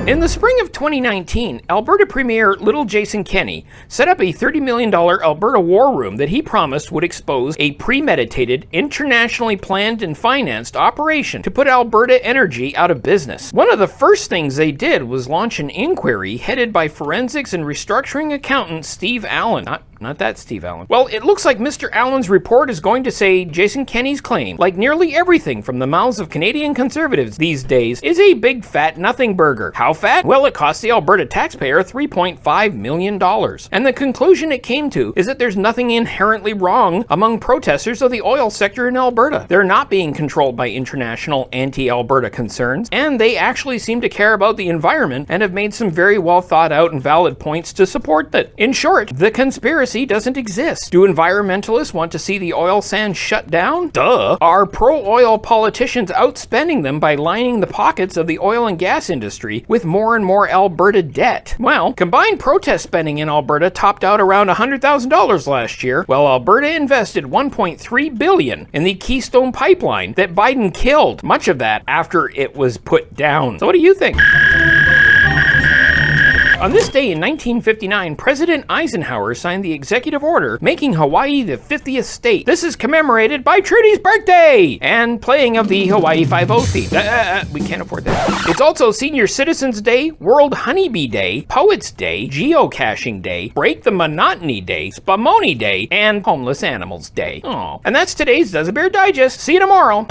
In the spring of 2019, Alberta Premier Little Jason Kenney set up a $30 million Alberta war room that he promised would expose a premeditated, internationally planned and financed operation to put Alberta Energy out of business. One of the first things they did was launch an inquiry headed by forensics and restructuring accountant Steve Allen. Not that Steve Allen. Well, it looks like Mr. Allen's report is going to say Jason Kenney's claim, like nearly everything from the mouths of Canadian conservatives these days, is a big fat nothing burger. How fat? Well, it cost the Alberta taxpayer $3.5 million. And the conclusion it came to is that there's nothing inherently wrong among protesters of the oil sector in Alberta. They're not being controlled by international anti-Alberta concerns, and they actually seem to care about the environment and have made some very well thought out and valid points to support that. In short, the conspiracy doesn't exist. Do environmentalists want to see the oil sands shut down? Duh. Are pro-oil politicians outspending them by lining the pockets of the oil and gas industry with more and more Alberta debt? Well, combined protest spending in Alberta topped out around $100,000 last year, while Alberta invested $1.3 billion in the Keystone pipeline that Biden killed, much of that after it was put down. So what do you think? On this day in 1959, President Eisenhower signed the executive order making Hawaii the 50th state. This is commemorated by Trudie's birthday and playing of the Hawaii Five-0 theme. We can't afford that. It's also Senior Citizens Day, World Honeybee Day, Poets Day, Geocaching Day, Break the Monotony Day, Spumoni Day, and Homeless Animals Day. Aww. And that's today's Duza Bear Digest. See you tomorrow.